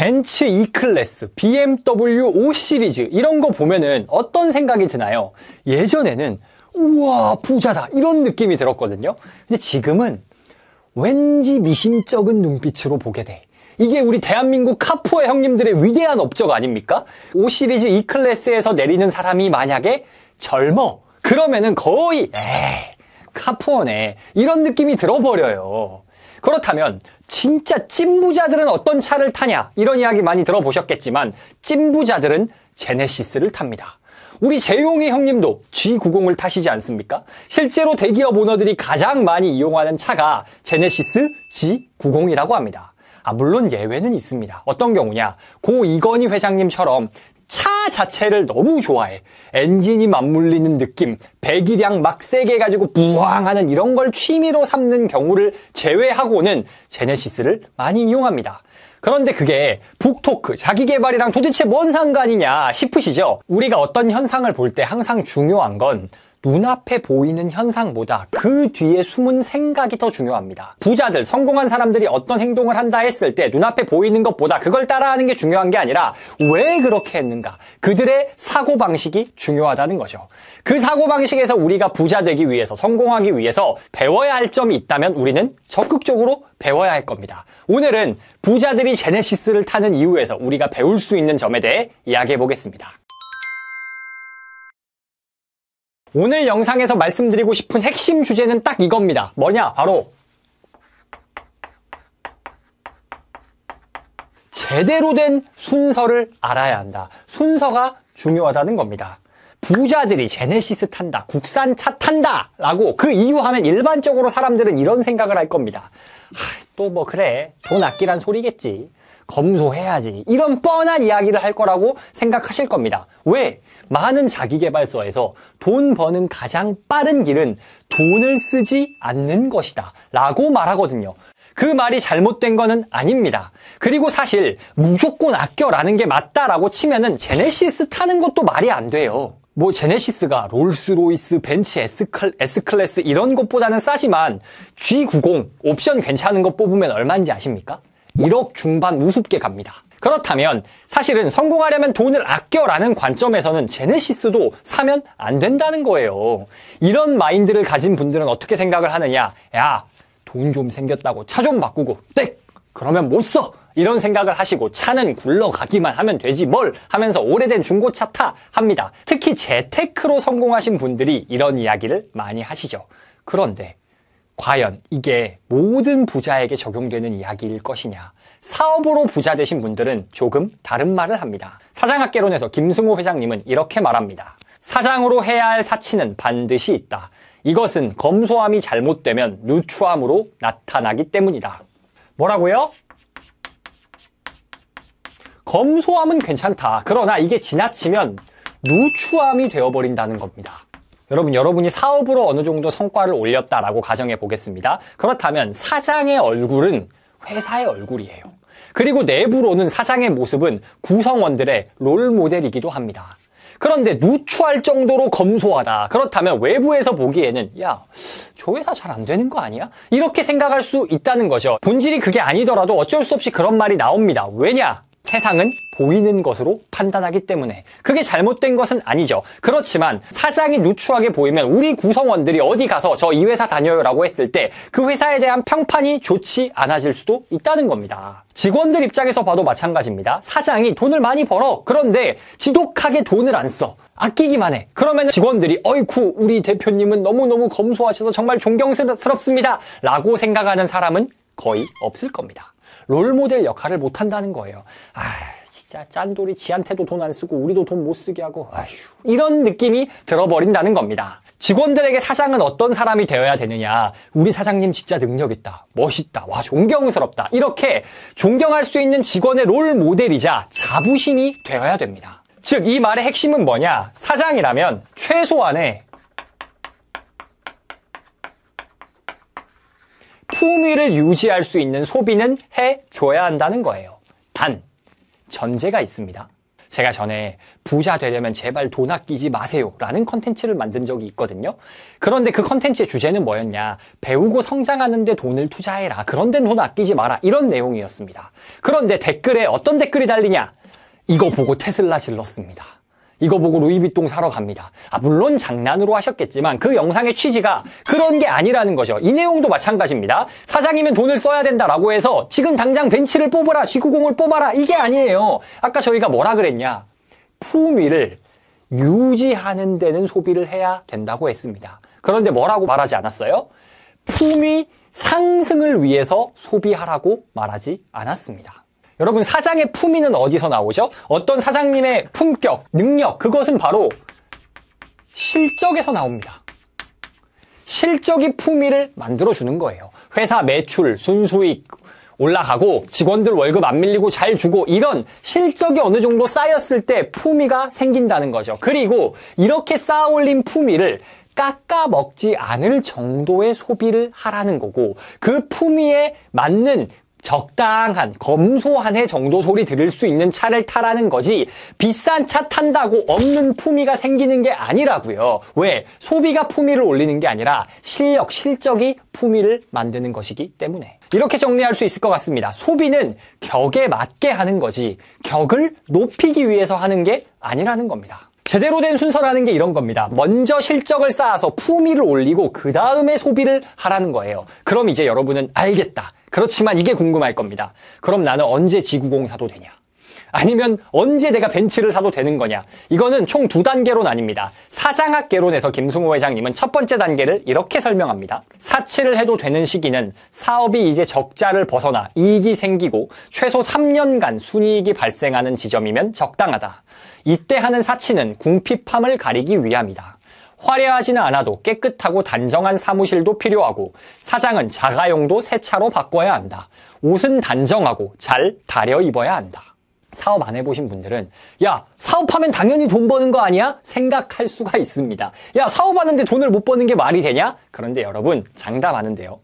벤츠 E클래스, BMW 5 시리즈 이런 거 보면은 어떤 생각이 드나요? 예전에는 우와 부자다 이런 느낌이 들었거든요. 근데 지금은 왠지 미심쩍은 눈빛으로 보게 돼. 이게 우리 대한민국 카푸어 형님들의 위대한 업적 아닙니까? 5 시리즈 E클래스에서 내리는 사람이 만약에 젊어 그러면은 거의 카푸어네 이런 느낌이 들어버려요. 그렇다면 진짜 찐부자들은 어떤 차를 타냐 이런 이야기 많이 들어보셨겠지만 찐부자들은 제네시스를 탑니다. 우리 재용이 형님도 G90을 타시지 않습니까? 실제로 대기업 오너들이 가장 많이 이용하는 차가 제네시스 G90이라고 합니다. 물론 예외는 있습니다. 어떤 경우냐? 고 이건희 회장님처럼 차 자체를 너무 좋아해. 엔진이 맞물리는 느낌, 배기량 막 세게 가지고 부항하는 이런 걸 취미로 삼는 경우를 제외하고는 제네시스를 많이 이용합니다. 그런데 그게 북토크, 자기개발이랑 도대체 뭔 상관이냐 싶으시죠? 우리가 어떤 현상을 볼 때 항상 중요한 건 눈앞에 보이는 현상보다 그 뒤에 숨은 생각이 더 중요합니다. 부자들, 성공한 사람들이 어떤 행동을 한다 했을 때 눈앞에 보이는 것보다 그걸 따라하는 게 중요한 게 아니라 왜 그렇게 했는가? 그들의 사고방식이 중요하다는 거죠. 그 사고방식에서 우리가 부자 되기 위해서, 성공하기 위해서 배워야 할 점이 있다면 우리는 적극적으로 배워야 할 겁니다. 오늘은 부자들이 제네시스를 타는 이유에서 우리가 배울 수 있는 점에 대해 이야기해 보겠습니다. 오늘 영상에서 말씀드리고 싶은 핵심 주제는 딱 이겁니다. 뭐냐? 바로 제대로 된 순서를 알아야 한다. 순서가 중요하다는 겁니다. 부자들이 제네시스 탄다, 국산차 탄다 라고 그 이유 하면 일반적으로 사람들은 이런 생각을 할 겁니다. 또 뭐 그래, 돈 아끼란 소리겠지. 검소해야지. 이런 뻔한 이야기를 할 거라고 생각하실 겁니다. 왜? 많은 자기계발서에서 돈 버는 가장 빠른 길은 돈을 쓰지 않는 것이다 라고 말하거든요. 그 말이 잘못된 거는 아닙니다. 그리고 사실 무조건 아껴라는 게 맞다라고 치면은 제네시스 타는 것도 말이 안 돼요. 뭐 제네시스가 롤스로이스, 벤츠 S클래스 이런 것보다는 싸지만 G90 옵션 괜찮은 거 뽑으면 얼마인지 아십니까? 1억 중반 우습게 갑니다. 그렇다면 사실은 성공하려면 돈을 아껴라는 관점에서는 제네시스도 사면 안 된다는 거예요. 이런 마인드를 가진 분들은 어떻게 생각을 하느냐? 야, 돈 좀 생겼다고 차 좀 바꾸고 땡! 그러면 못 써! 이런 생각을 하시고 차는 굴러가기만 하면 되지 뭘 하면서 오래된 중고차 타 합니다. 특히 재테크로 성공하신 분들이 이런 이야기를 많이 하시죠. 그런데 과연 이게 모든 부자에게 적용되는 이야기일 것이냐? 사업으로 부자 되신 분들은 조금 다른 말을 합니다. 사장학개론에서 김승호 회장님은 이렇게 말합니다. 사장으로 해야 할 사치는 반드시 있다. 이것은 검소함이 잘못되면 누추함으로 나타나기 때문이다. 뭐라고요? 검소함은 괜찮다. 그러나 이게 지나치면 누추함이 되어버린다는 겁니다. 여러분이 사업으로 어느 정도 성과를 올렸다라고 가정해 보겠습니다. 그렇다면 사장의 얼굴은 회사의 얼굴이에요. 그리고 내부로는 사장의 모습은 구성원들의 롤모델이기도 합니다. 그런데 누추할 정도로 검소하다. 그렇다면 외부에서 보기에는 야, 저 회사 잘 안 되는 거 아니야? 이렇게 생각할 수 있다는 거죠. 본질이 그게 아니더라도 어쩔 수 없이 그런 말이 나옵니다. 왜냐? 세상은 보이는 것으로 판단하기 때문에. 그게 잘못된 것은 아니죠. 그렇지만 사장이 누추하게 보이면 우리 구성원들이 어디 가서 저 이 회사 다녀요 라고 했을 때 그 회사에 대한 평판이 좋지 않아질 수도 있다는 겁니다. 직원들 입장에서 봐도 마찬가지입니다. 사장이 돈을 많이 벌어. 그런데 지독하게 돈을 안 써. 아끼기만 해. 그러면 직원들이 어이쿠 우리 대표님은 너무너무 검소하셔서 정말 존경스럽습니다 라고 생각하는 사람은 거의 없을 겁니다. 롤모델 역할을 못한다는 거예요. 진짜 짠돌이 지한테도 돈 안 쓰고 우리도 돈 못 쓰게 하고 이런 느낌이 들어버린다는 겁니다. 직원들에게 사장은 어떤 사람이 되어야 되느냐? 우리 사장님 진짜 능력 있다, 멋있다, 와 존경스럽다 이렇게 존경할 수 있는 직원의 롤모델이자 자부심이 되어야 됩니다. 즉 이 말의 핵심은 뭐냐? 사장이라면 최소한의 품위를 유지할 수 있는 소비는 해줘야 한다는 거예요. 단, 전제가 있습니다. 제가 전에 부자 되려면 제발 돈 아끼지 마세요 라는 컨텐츠를 만든 적이 있거든요. 그런데 그 컨텐츠의 주제는 뭐였냐? 배우고 성장하는데 돈을 투자해라. 그런데 돈 아끼지 마라. 이런 내용이었습니다. 그런데 댓글에 어떤 댓글이 달리냐? 이거 보고 테슬라 질렀습니다. 이거 보고 루이비통 사러 갑니다. 물론 장난으로 하셨겠지만 그 영상의 취지가 그런 게 아니라는 거죠. 이 내용도 마찬가지입니다. 사장이면 돈을 써야 된다라고 해서 지금 당장 벤츠를 뽑아라, G90을 뽑아라 이게 아니에요. 아까 저희가 뭐라 그랬냐? 품위를 유지하는 데는 소비를 해야 된다고 했습니다. 그런데 뭐라고 말하지 않았어요? 품위 상승을 위해서 소비하라고 말하지 않았습니다. 여러분, 사장의 품위는 어디서 나오죠? 어떤 사장님의 품격, 능력, 그것은 바로 실적에서 나옵니다. 실적이 품위를 만들어주는 거예요. 회사 매출, 순수익 올라가고 직원들 월급 안 밀리고 잘 주고 이런 실적이 어느 정도 쌓였을 때 품위가 생긴다는 거죠. 그리고 이렇게 쌓아 올린 품위를 깎아 먹지 않을 정도의 소비를 하라는 거고 그 품위에 맞는 적당한 검소한 해 정도 소리 들을 수 있는 차를 타라는 거지 비싼 차 탄다고 없는 품위가 생기는 게 아니라고요. 왜? 소비가 품위를 올리는 게 아니라 실력, 실적이 품위를 만드는 것이기 때문에. 이렇게 정리할 수 있을 것 같습니다. 소비는 격에 맞게 하는 거지 격을 높이기 위해서 하는 게 아니라는 겁니다. 제대로 된 순서라는 게 이런 겁니다. 먼저 실적을 쌓아서 품위를 올리고 그 다음에 소비를 하라는 거예요. 그럼 이제 여러분은 알겠다. 그렇지만 이게 궁금할 겁니다. 그럼 나는 언제 G90 사도 되냐? 아니면 언제 내가 벤츠를 사도 되는 거냐? 이거는 총 2단계로 나뉩니다. 사장학 개론에서 김승호 회장님은 첫 번째 단계를 이렇게 설명합니다. 사치를 해도 되는 시기는 사업이 이제 적자를 벗어나 이익이 생기고 최소 3년간 순이익이 발생하는 지점이면 적당하다. 이때 하는 사치는 궁핍함을 가리기 위함이다. 화려하지는 않아도 깨끗하고 단정한 사무실도 필요하고 사장은 자가용도 새 차로 바꿔야 한다. 옷은 단정하고 잘 다려 입어야 한다. 사업 안 해보신 분들은 야 사업하면 당연히 돈 버는 거 아니야? 생각할 수가 있습니다. 야 사업하는데 돈을 못 버는 게 말이 되냐? 그런데 여러분 장담하는데요.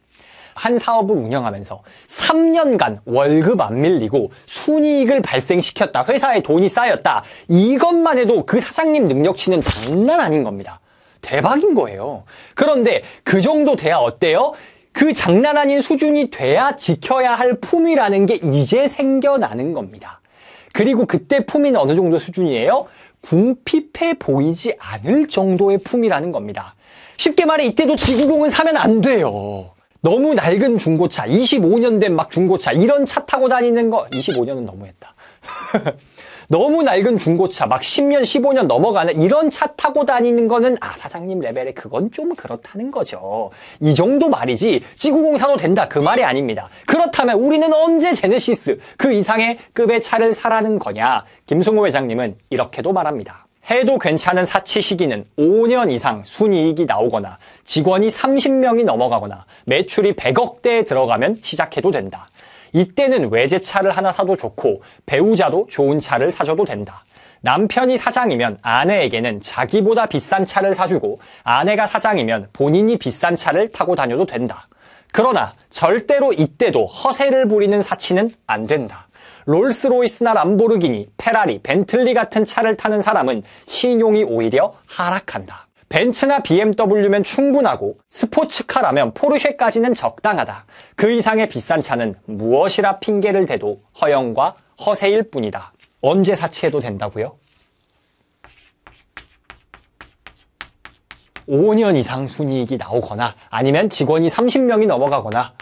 한 사업을 운영하면서 3년간 월급 안 밀리고 순이익을 발생시켰다. 회사에 돈이 쌓였다. 이것만 해도 그 사장님 능력치는 장난 아닌 겁니다. 대박인 거예요. 그런데 그 정도 돼야 어때요? 그 장난 아닌 수준이 돼야 지켜야 할 품위라는 게 이제 생겨나는 겁니다. 그리고 그때 품위는 어느 정도 수준이에요? 궁핍해 보이지 않을 정도의 품위라는 겁니다. 쉽게 말해 이때도 G90은 사면 안 돼요. 너무 낡은 중고차, 25년 된 막 중고차 이런 차 타고 다니는 거 25년은 너무했다. 너무 낡은 중고차 막 10년, 15년 넘어가는 이런 차 타고 다니는 거는 사장님 레벨에 그건 좀 그렇다는 거죠. 이 정도 말이지 G90 사도 된다 그 말이 아닙니다. 그렇다면 우리는 언제 제네시스 그 이상의 급의 차를 사라는 거냐? 김승호 회장님은 이렇게도 말합니다. 해도 괜찮은 사치 시기는 5년 이상 순이익이 나오거나 직원이 30명이 넘어가거나 매출이 100억대에 들어가면 시작해도 된다. 이때는 외제차를 하나 사도 좋고 배우자도 좋은 차를 사줘도 된다. 남편이 사장이면 아내에게는 자기보다 비싼 차를 사주고 아내가 사장이면 본인이 비싼 차를 타고 다녀도 된다. 그러나 절대로 이때도 허세를 부리는 사치는 안 된다. 롤스로이스나 람보르기니, 페라리, 벤틀리 같은 차를 타는 사람은 신용이 오히려 하락한다. 벤츠나 BMW면 충분하고 스포츠카라면 포르쉐까지는 적당하다. 그 이상의 비싼 차는 무엇이라 핑계를 대도 허영과 허세일 뿐이다. 언제 사치해도 된다고요? 5년 이상 순이익이 나오거나 아니면 직원이 30명이 넘어가거나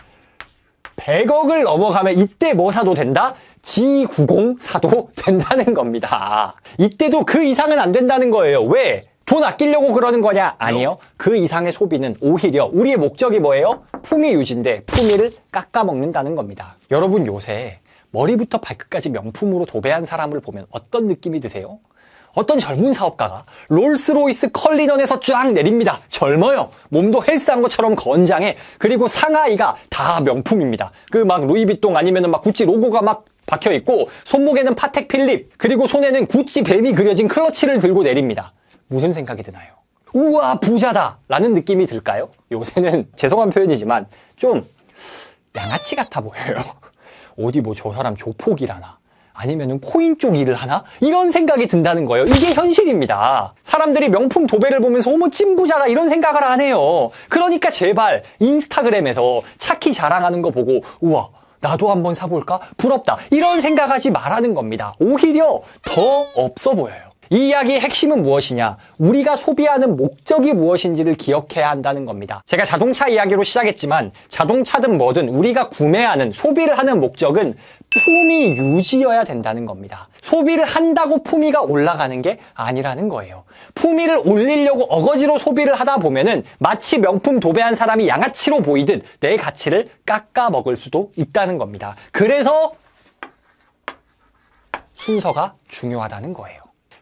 100억을 넘어가면 이때 뭐 사도 된다? G90 사도 된다는 겁니다. 이때도 그 이상은 안 된다는 거예요. 왜? 돈 아끼려고 그러는 거냐? 아니요. 그 이상의 소비는 오히려 우리의 목적이 뭐예요? 품위 유지인데 품위를 깎아먹는다는 겁니다. 여러분 요새 머리부터 발끝까지 명품으로 도배한 사람을 보면 어떤 느낌이 드세요? 어떤 젊은 사업가가 롤스로이스 컬리넌에서 쫙 내립니다. 젊어요. 몸도 헬스한 것처럼 건장해. 그리고 상하이가 다 명품입니다. 그 막 루이비통 아니면 막 구찌 로고가 막 박혀 있고 손목에는 파텍 필립 그리고 손에는 구찌 뱀이 그려진 클러치를 들고 내립니다. 무슨 생각이 드나요? 우와 부자다 라는 느낌이 들까요? 요새는 죄송한 표현이지만 좀 양아치 같아 보여요. 어디 뭐 저 사람 조폭이라나 아니면은 코인 쪽 일을 하나? 이런 생각이 든다는 거예요. 이게 현실입니다. 사람들이 명품 도배를 보면서 어머 찐부자다 이런 생각을 안 해요. 그러니까 제발 인스타그램에서 차키 자랑하는 거 보고 우와 나도 한번 사볼까? 부럽다. 이런 생각하지 말라는 겁니다. 오히려 더 없어 보여요. 이 이야기의 핵심은 무엇이냐? 우리가 소비하는 목적이 무엇인지를 기억해야 한다는 겁니다. 제가 자동차 이야기로 시작했지만 자동차든 뭐든 우리가 구매하는, 소비를 하는 목적은 품위 유지여야 된다는 겁니다. 소비를 한다고 품위가 올라가는 게 아니라는 거예요. 품위를 올리려고 어거지로 소비를 하다 보면은 마치 명품 도배한 사람이 양아치로 보이듯 내 가치를 깎아 먹을 수도 있다는 겁니다. 그래서 순서가 중요하다는 거예요.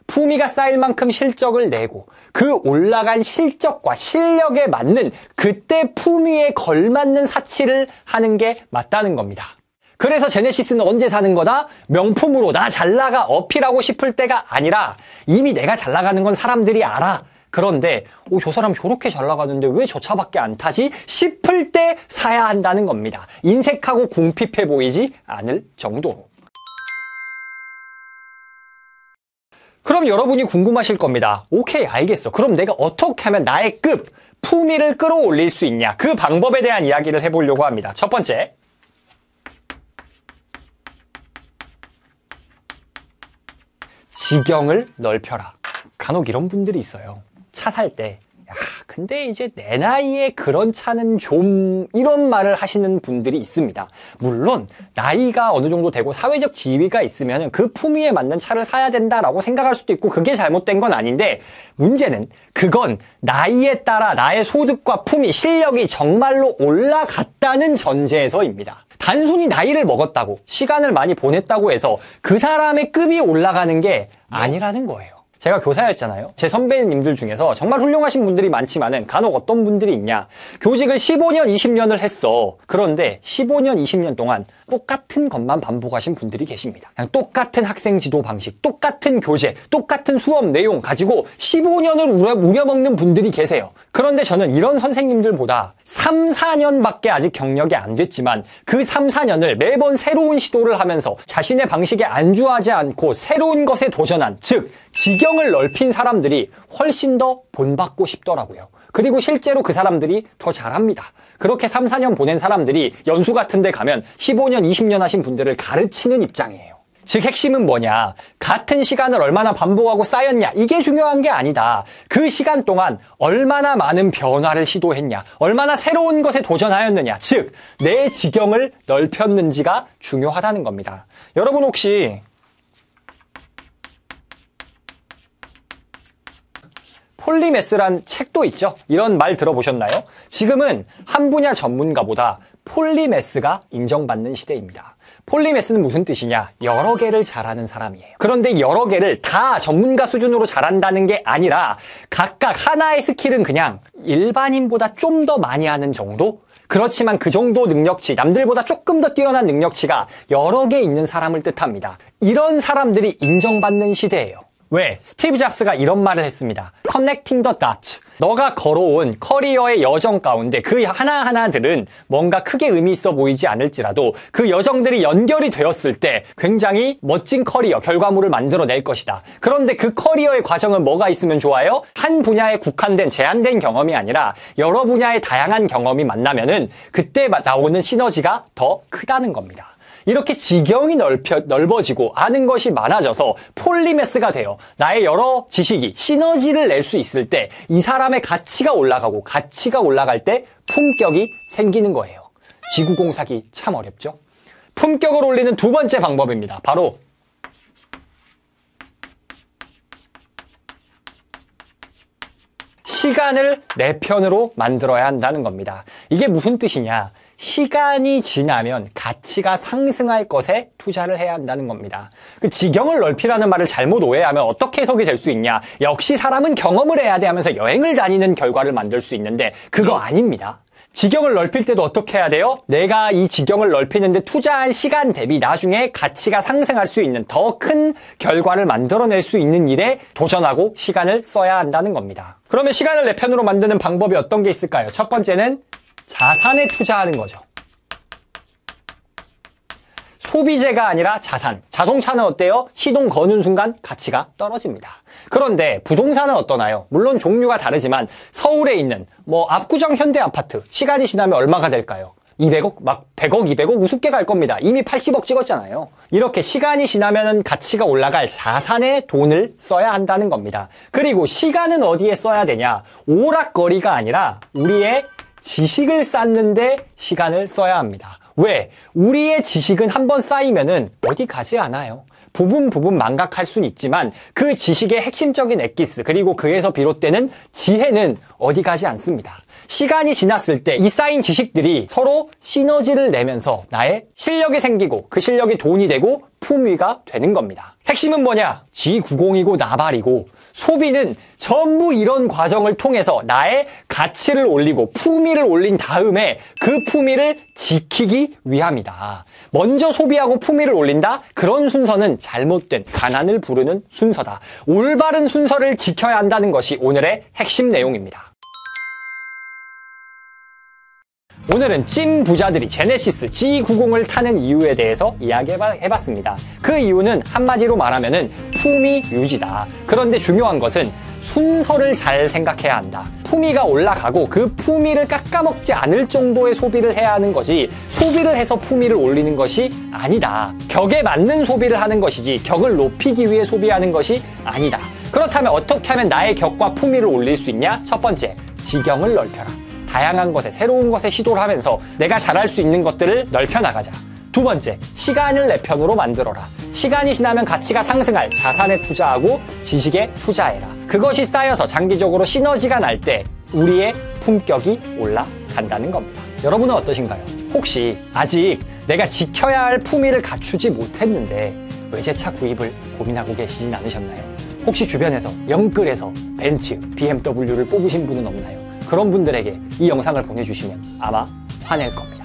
품위가 쌓일 만큼 실적을 내고 그 올라간 실적과 실력에 맞는 그때 품위에 걸맞는 사치를 하는 게 맞다는 겁니다. 그래서 제네시스는 언제 사는 거다? 명품으로 나 잘 나가 어필하고 싶을 때가 아니라 이미 내가 잘 나가는 건 사람들이 알아. 그런데 저 사람 저렇게 잘 나가는데 왜 저 차밖에 안 타지? 싶을 때 사야 한다는 겁니다. 인색하고 궁핍해 보이지 않을 정도로. 그럼 여러분이 궁금하실 겁니다. 오케이, 알겠어. 그럼 내가 어떻게 하면 나의 품위를 끌어올릴 수 있냐? 그 방법에 대한 이야기를 해보려고 합니다. 첫 번째, 지경을 넓혀라. 간혹 이런 분들이 있어요. 차 살 때 근데 이제 내 나이에 그런 차는 좀 이런 말을 하시는 분들이 있습니다. 물론 나이가 어느 정도 되고 사회적 지위가 있으면 그 품위에 맞는 차를 사야 된다라고 생각할 수도 있고 그게 잘못된 건 아닌데 문제는 그건 나이에 따라 나의 소득과 품위, 실력이 정말로 올라갔다는 전제에서입니다. 단순히 나이를 먹었다고 시간을 많이 보냈다고 해서 그 사람의 급이 올라가는 게 아니라는 거예요. 제가 교사였잖아요. 제 선배님들 중에서 정말 훌륭하신 분들이 많지만은 간혹 어떤 분들이 있냐. 교직을 15년, 20년을 했어. 그런데 15년, 20년 동안 똑같은 것만 반복하신 분들이 계십니다. 그냥 똑같은 학생 지도 방식, 똑같은 교재, 똑같은 수업 내용 가지고 15년을 우려먹는 분들이 계세요. 그런데 저는 이런 선생님들보다 3, 4년밖에 아직 경력이 안 됐지만 그 3, 4년을 매번 새로운 시도를 하면서 자신의 방식에 안주하지 않고 새로운 것에 도전한, 즉 지경을 넓힌 사람들이 훨씬 더 본받고 싶더라고요. 그리고 실제로 그 사람들이 더 잘합니다. 그렇게 3, 4년 보낸 사람들이 연수 같은 데 가면 15년, 20년 하신 분들을 가르치는 입장이에요. 즉 핵심은 뭐냐? 같은 시간을 얼마나 반복하고 쌓였냐? 이게 중요한 게 아니다. 그 시간 동안 얼마나 많은 변화를 시도했냐? 얼마나 새로운 것에 도전하였느냐? 즉 내 지경을 넓혔는지가 중요하다는 겁니다. 여러분 혹시 폴리매스란 책도 있죠? 이런 말 들어보셨나요? 지금은 한 분야 전문가보다 폴리매스가 인정받는 시대입니다. 폴리매스는 무슨 뜻이냐? 여러 개를 잘하는 사람이에요. 그런데 여러 개를 다 전문가 수준으로 잘한다는 게 아니라 각각 하나의 스킬은 그냥 일반인보다 좀 더 많이 하는 정도? 그렇지만 그 정도 능력치, 남들보다 조금 더 뛰어난 능력치가 여러 개 있는 사람을 뜻합니다. 이런 사람들이 인정받는 시대예요. 왜? 스티브 잡스가 이런 말을 했습니다. Connecting the dots. 너가 걸어온 커리어의 여정 가운데 그 하나하나들은 뭔가 크게 의미 있어 보이지 않을지라도 그 여정들이 연결이 되었을 때 굉장히 멋진 커리어, 결과물을 만들어낼 것이다. 그런데 그 커리어의 과정은 뭐가 있으면 좋아요? 한 분야에 국한된, 제한된 경험이 아니라 여러 분야의 다양한 경험이 만나면은 그때 나오는 시너지가 더 크다는 겁니다. 이렇게 지경이 넓어지고 아는 것이 많아져서 폴리매스가 돼요. 나의 여러 지식이 시너지를 낼 수 있을 때 이 사람의 가치가 올라가고 가치가 올라갈 때 품격이 생기는 거예요. 지구공사기 참 어렵죠? 품격을 올리는 두 번째 방법입니다. 바로 시간을 내 편으로 만들어야 한다는 겁니다. 이게 무슨 뜻이냐? 시간이 지나면 가치가 상승할 것에 투자를 해야 한다는 겁니다. 그 지경을 넓히라는 말을 잘못 오해하면 어떻게 해석이 될 수 있냐? 역시 사람은 경험을 해야 돼 하면서 여행을 다니는 결과를 만들 수 있는데 그거 아닙니다. 지경을 넓힐 때도 어떻게 해야 돼요? 내가 이 지경을 넓히는데 투자한 시간 대비 나중에 가치가 상승할 수 있는 더 큰 결과를 만들어낼 수 있는 일에 도전하고 시간을 써야 한다는 겁니다. 그러면 시간을 내 편으로 만드는 방법이 어떤 게 있을까요? 첫 번째는 자산에 투자하는 거죠. 소비재가 아니라 자산. 자동차는 어때요? 시동 거는 순간 가치가 떨어집니다. 그런데 부동산은 어떠나요? 물론 종류가 다르지만 서울에 있는 압구정 현대 아파트 시간이 지나면 얼마가 될까요? 200억? 막 100억, 200억 우습게 갈 겁니다. 이미 80억 찍었잖아요. 이렇게 시간이 지나면 가치가 올라갈 자산에 돈을 써야 한다는 겁니다. 그리고 시간은 어디에 써야 되냐? 오락거리가 아니라 우리의 지식을 쌓는데 시간을 써야 합니다. 왜? 우리의 지식은 한번 쌓이면은 어디 가지 않아요. 부분 망각할 수는 있지만 그 지식의 핵심적인 엑기스 그리고 그에서 비롯되는 지혜는 어디 가지 않습니다. 시간이 지났을 때 이 쌓인 지식들이 서로 시너지를 내면서 나의 실력이 생기고 그 실력이 돈이 되고 품위가 되는 겁니다. 핵심은 뭐냐? G90이고 나발이고 소비는 전부 이런 과정을 통해서 나의 가치를 올리고 품위를 올린 다음에 그 품위를 지키기 위함이다. 먼저 소비하고 품위를 올린다? 그런 순서는 잘못된 가난을 부르는 순서다. 올바른 순서를 지켜야 한다는 것이 오늘의 핵심 내용입니다. 오늘은 찐 부자들이 제네시스 G90을 타는 이유에 대해서 이야기해봤습니다. 그 이유는 한마디로 말하면은 품위 유지다. 그런데 중요한 것은 순서를 잘 생각해야 한다. 품위가 올라가고 그 품위를 깎아먹지 않을 정도의 소비를 해야 하는 것이 소비를 해서 품위를 올리는 것이 아니다. 격에 맞는 소비를 하는 것이지 격을 높이기 위해 소비하는 것이 아니다. 그렇다면 어떻게 하면 나의 격과 품위를 올릴 수 있냐? 첫 번째, 지경을 넓혀라. 다양한 것에 새로운 것에 시도를 하면서 내가 잘할 수 있는 것들을 넓혀나가자. 두 번째, 시간을 내 편으로 만들어라. 시간이 지나면 가치가 상승할 자산에 투자하고 지식에 투자해라. 그것이 쌓여서 장기적으로 시너지가 날 때 우리의 품격이 올라간다는 겁니다. 여러분은 어떠신가요? 혹시 아직 내가 지켜야 할 품위를 갖추지 못했는데 외제차 구입을 고민하고 계시진 않으셨나요? 혹시 주변에서 영끌에서 벤츠, BMW를 뽑으신 분은 없나요? 그런 분들에게 이 영상을 보내주시면 아마 화낼 겁니다.